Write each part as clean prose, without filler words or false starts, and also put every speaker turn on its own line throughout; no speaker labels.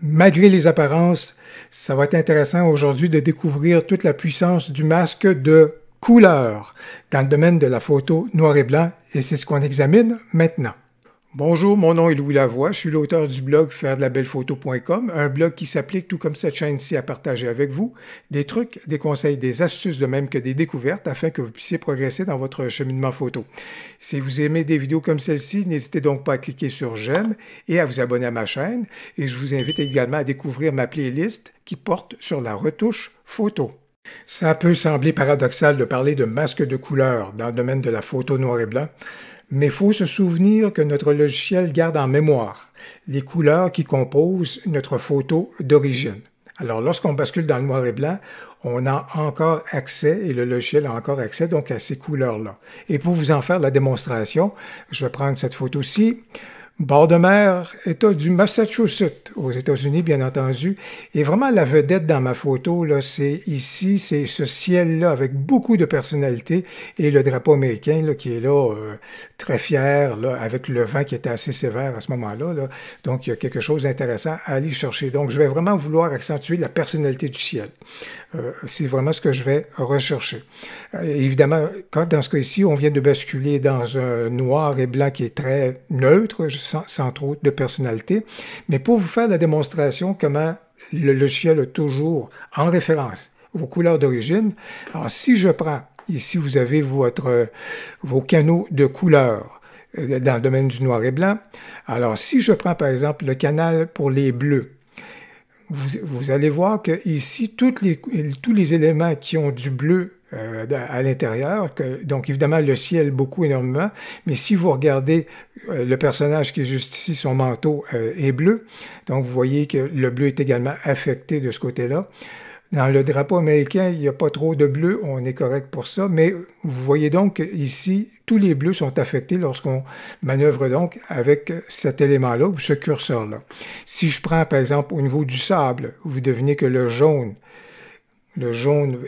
Malgré les apparences, ça va être intéressant aujourd'hui de découvrir toute la puissance du masque de couleur dans le domaine de la photo noir et blanc, et c'est ce qu'on examine maintenant. Bonjour, mon nom est Louis Lavoie, je suis l'auteur du blog fairedelabellephoto.com, un blog qui s'applique, tout comme cette chaîne-ci, à partager avec vous des trucs, des conseils, des astuces, de même que des découvertes, afin que vous puissiez progresser dans votre cheminement photo. Si vous aimez des vidéos comme celle-ci, n'hésitez donc pas à cliquer sur j'aime et à vous abonner à ma chaîne, et je vous invite également à découvrir ma playlist qui porte sur la retouche photo. Ça peut sembler paradoxal de parler de masque de couleur dans le domaine de la photo noir et blanc, mais il faut se souvenir que notre logiciel garde en mémoire les couleurs qui composent notre photo d'origine. Alors, lorsqu'on bascule dans le noir et blanc, on a encore accès, et le logiciel a encore accès donc à ces couleurs-là. Et pour vous en faire la démonstration, je vais prendre cette photo-ci. Bord de mer, État du Massachusetts, aux États-Unis, bien entendu. Et vraiment, la vedette dans ma photo, là, c'est ici, c'est ce ciel-là avec beaucoup de personnalité et le drapeau américain là, qui est là, très fier, là, avec le vent qui était assez sévère à ce moment-là. Là. Donc, il y a quelque chose d'intéressant à aller chercher. Donc, je vais vraiment vouloir accentuer la personnalité du ciel. C'est vraiment ce que je vais rechercher. Évidemment, quand dans ce cas-ci, on vient de basculer dans un noir et blanc qui est très neutre, sans trop de personnalité, mais pour vous faire la démonstration comment le logiciel a toujours en référence vos couleurs d'origine. Alors, si je prends, ici vous avez vos canaux de couleurs dans le domaine du noir et blanc. Alors, si je prends par exemple le canal pour les bleus, vous allez voir que ici, tous les éléments qui ont du bleu à l'intérieur, donc évidemment le ciel beaucoup énormément, mais si vous regardez le personnage qui est juste ici, son manteau est bleu, donc vous voyez que le bleu est également affecté de ce côté-là. Dans le drapeau américain, il n'y a pas trop de bleu, on est correct pour ça, mais vous voyez donc ici, tous les bleus sont affectés lorsqu'on manœuvre donc avec cet élément-là ou ce curseur-là. Si je prends par exemple au niveau du sable, vous devinez que le jaune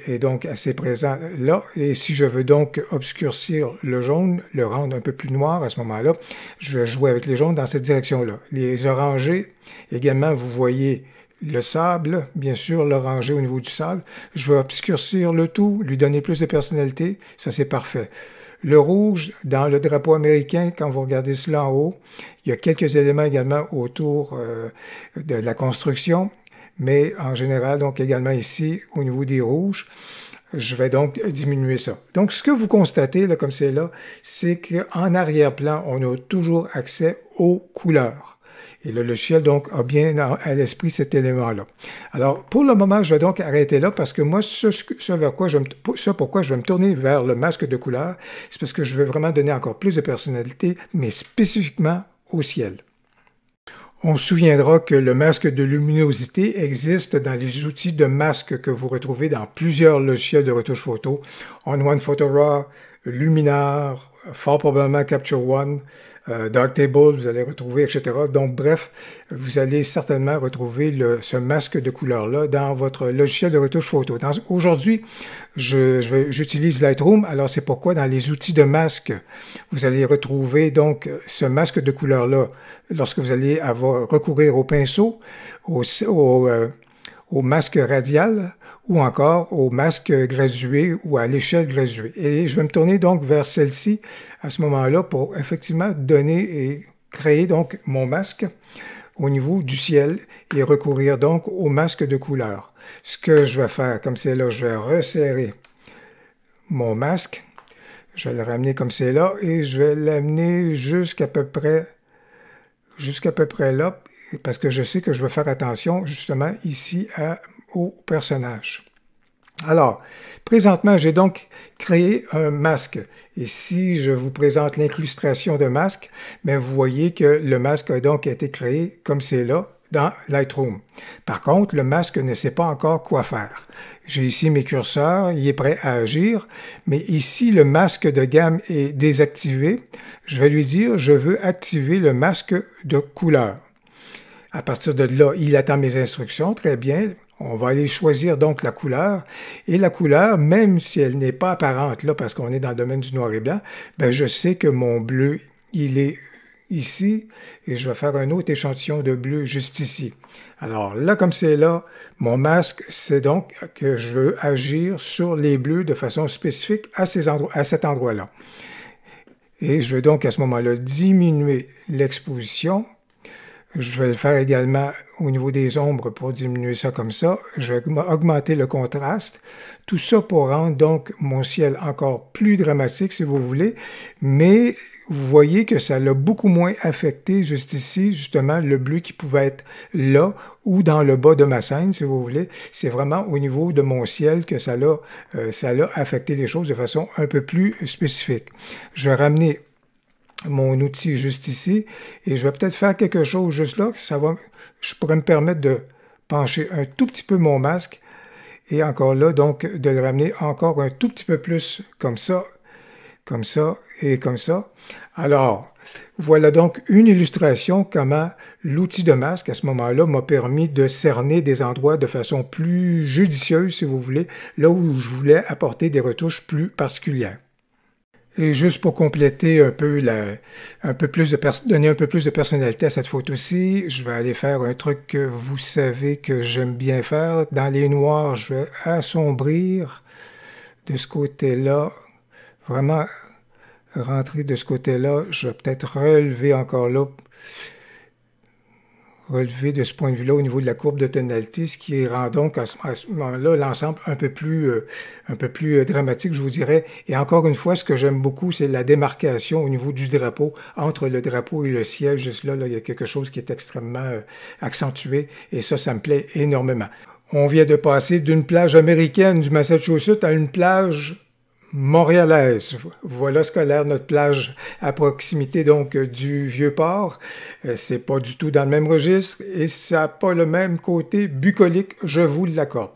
est donc assez présent là, et si je veux donc obscurcir le jaune, le rendre un peu plus noir à ce moment-là, je vais jouer avec les jaunes dans cette direction-là. Les orangés, également, vous voyez le sable, bien sûr, l'orangé au niveau du sable. Je vais obscurcir le tout, lui donner plus de personnalité, ça c'est parfait. Le rouge, dans le drapeau américain, quand vous regardez cela en haut, il y a quelques éléments également autour de la construction, mais en général, donc également ici, au niveau des rouges, je vais donc diminuer ça. Donc, ce que vous constatez, là, comme c'est là, c'est qu'en arrière-plan, on a toujours accès aux couleurs. Et le logiciel, donc, a bien à l'esprit cet élément-là. Alors, pour le moment, je vais donc arrêter là parce que moi, pourquoi je vais me tourner vers le masque de couleur, c'est parce que je veux vraiment donner encore plus de personnalité, mais spécifiquement au ciel. On se souviendra que le masque de luminosité existe dans les outils de masque que vous retrouvez dans plusieurs logiciels de retouche photo. On1 PhotoRaw, Luminar, fort probablement Capture One, Darktable, vous allez retrouver, etc. Donc, bref, vous allez certainement retrouver ce masque de couleur-là dans votre logiciel de retouche photo. Aujourd'hui, j'utilise Lightroom, alors c'est pourquoi dans les outils de masque, vous allez retrouver donc ce masque de couleur-là lorsque vous allez recourir au pinceau, au masque radial ou encore au masque gradué ou à l'échelle graduée. Et je vais me tourner donc vers celle-ci à ce moment-là pour effectivement donner et créer donc mon masque au niveau du ciel et recourir donc au masque de couleur. Ce que je vais faire, comme c'est là, je vais resserrer mon masque, je vais le ramener comme c'est là et je vais l'amener jusqu'à peu près là, parce que je sais que je vais faire attention justement ici au personnage. Alors, présentement, j'ai donc créé un masque. Et si je vous présente l'incrustation de masque, bien, vous voyez que le masque a donc été créé comme c'est là dans Lightroom. Par contre, le masque ne sait pas encore quoi faire. J'ai ici mes curseurs, il est prêt à agir, mais ici, le masque de gamme est désactivé. Je vais lui dire, je veux activer le masque de couleur. À partir de là, il attend mes instructions, très bien. On va aller choisir donc la couleur. Et la couleur, même si elle n'est pas apparente là, parce qu'on est dans le domaine du noir et blanc, ben je sais que mon bleu, il est ici et je vais faire un autre échantillon de bleu juste ici. Alors là, comme c'est là, mon masque, c'est donc que je veux agir sur les bleus de façon spécifique à cet endroit-là. Et je vais donc à ce moment-là diminuer l'exposition. Je vais le faire également au niveau des ombres pour diminuer ça comme ça. Je vais augmenter le contraste. Tout ça pour rendre donc mon ciel encore plus dramatique, si vous voulez. Mais vous voyez que ça l'a beaucoup moins affecté juste ici, justement, le bleu qui pouvait être là ou dans le bas de ma scène, si vous voulez. C'est vraiment au niveau de mon ciel que ça l'a affecté les choses de façon un peu plus spécifique. Je vais ramener mon outil juste ici et je vais peut-être faire quelque chose juste là. Je pourrais me permettre de pencher un tout petit peu mon masque et encore là, donc, de le ramener encore un tout petit peu plus comme ça et comme ça. Alors, voilà donc une illustration comment l'outil de masque, à ce moment-là, m'a permis de cerner des endroits de façon plus judicieuse, si vous voulez, là où je voulais apporter des retouches plus particulières. Et juste pour compléter un peu donner un peu plus de personnalité à cette photo-ci, je vais aller faire un truc que vous savez que j'aime bien faire. Dans les noirs, je vais assombrir de ce côté-là, vraiment rentrer de ce côté-là. Je vais peut-être relever encore là, relever de ce point de vue-là au niveau de la courbe de tonalité, ce qui rend donc à ce moment-là l'ensemble un peu plus dramatique, je vous dirais. Et encore une fois, ce que j'aime beaucoup, c'est la démarcation au niveau du drapeau, entre le drapeau et le ciel. Juste là, il y a quelque chose qui est extrêmement accentué, et ça me plaît énormément. On vient de passer d'une plage américaine du Massachusetts à une plage montréalaise. Voilà ce qu'a l'air notre plage à proximité donc du Vieux-Port. C'est pas du tout dans le même registre et ça n'a pas le même côté bucolique, je vous l'accorde.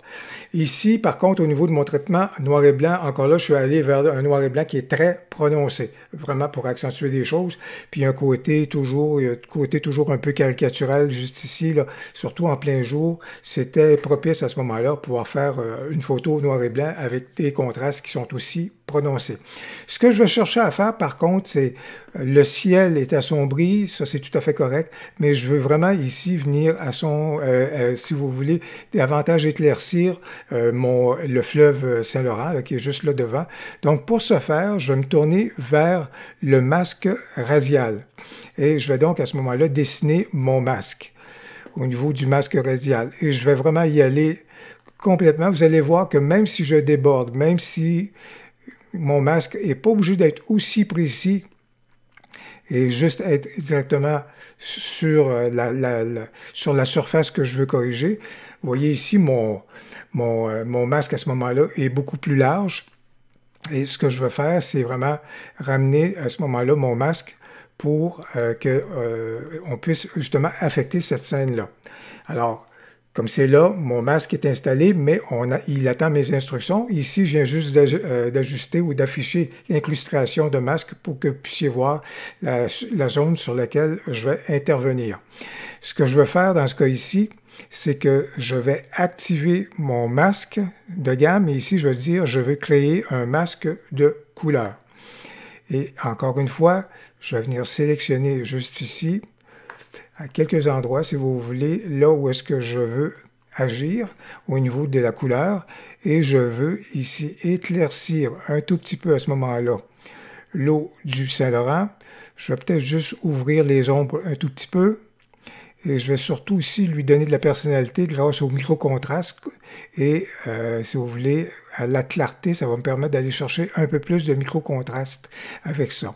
Ici, par contre, au niveau de mon traitement noir et blanc, encore là, je suis allé vers un noir et blanc qui est très prononcé, vraiment pour accentuer des choses. Puis un côté toujours un peu caricatural juste ici, là, surtout en plein jour. C'était propice à ce moment-là pour pouvoir faire une photo noir et blanc avec des contrastes qui sont aussi prononcés. Ce que je vais chercher à faire, par contre, c'est le ciel est assombri, ça c'est tout à fait correct, mais je veux vraiment ici venir à si vous voulez, davantage éclaircir le fleuve Saint-Laurent, qui est juste là devant. Donc pour ce faire, je vais me tourner vers le masque radial. Et je vais donc à ce moment-là dessiner mon masque au niveau du masque radial. Et je vais vraiment y aller complètement. Vous allez voir que même si je déborde, même si mon masque n'est pas obligé d'être aussi précis et juste être directement sur la surface que je veux corriger. Vous voyez ici, mon masque à ce moment-là est beaucoup plus large. Et ce que je veux faire, c'est vraiment ramener à ce moment-là mon masque pour qu'on puisse justement affecter cette scène-là. Alors, comme c'est là, mon masque est installé, mais il attend mes instructions. Ici, je viens juste d'ajuster ou d'afficher l'incrustation de masque pour que vous puissiez voir la zone sur laquelle je vais intervenir. Ce que je veux faire dans ce cas ici, c'est que je vais activer mon masque de gamme. Et ici, je vais dire, je veux créer un masque de couleur. Et encore une fois, je vais venir sélectionner juste ici, à quelques endroits, si vous voulez, là où est-ce que je veux agir au niveau de la couleur. Et je veux ici éclaircir un tout petit peu à ce moment-là l'eau du Saint-Laurent. Je vais peut-être juste ouvrir les ombres un tout petit peu. Et je vais surtout aussi lui donner de la personnalité grâce au micro-contraste. Et si vous voulez, à la clarté, ça va me permettre d'aller chercher un peu plus de micro-contraste avec ça.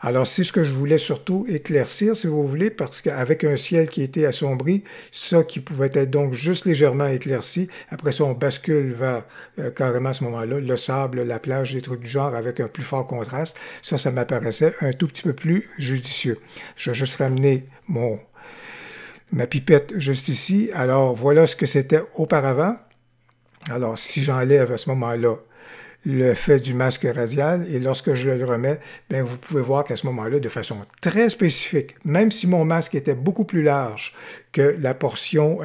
Alors, c'est ce que je voulais surtout éclaircir, si vous voulez, parce qu'avec un ciel qui était assombri, ça qui pouvait être donc juste légèrement éclairci, après ça, on bascule vers carrément à ce moment-là, le sable, la plage, des trucs du genre, avec un plus fort contraste. Ça m'apparaissait un tout petit peu plus judicieux. Je vais juste ramener ma pipette juste ici. Alors, voilà ce que c'était auparavant. Alors, si j'enlève à ce moment-là le fait du masque radial, et lorsque je le remets, bien, vous pouvez voir qu'à ce moment-là, de façon très spécifique, même si mon masque était beaucoup plus large que la portion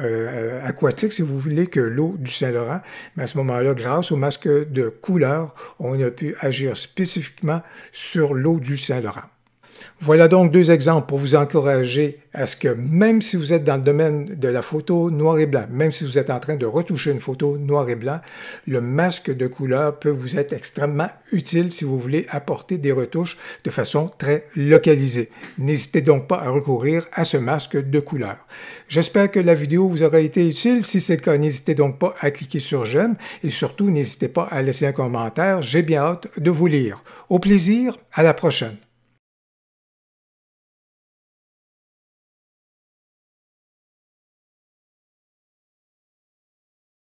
aquatique, si vous voulez, que l'eau du Saint-Laurent, mais à ce moment-là, grâce au masque de couleur, on a pu agir spécifiquement sur l'eau du Saint-Laurent. Voilà donc deux exemples pour vous encourager à ce que même si vous êtes dans le domaine de la photo noir et blanc, même si vous êtes en train de retoucher une photo noir et blanc, le masque de couleur peut vous être extrêmement utile si vous voulez apporter des retouches de façon très localisée. N'hésitez donc pas à recourir à ce masque de couleur. J'espère que la vidéo vous aura été utile. Si c'est le cas, n'hésitez donc pas à cliquer sur j'aime et surtout n'hésitez pas à laisser un commentaire. J'ai bien hâte de vous lire. Au plaisir, à la prochaine.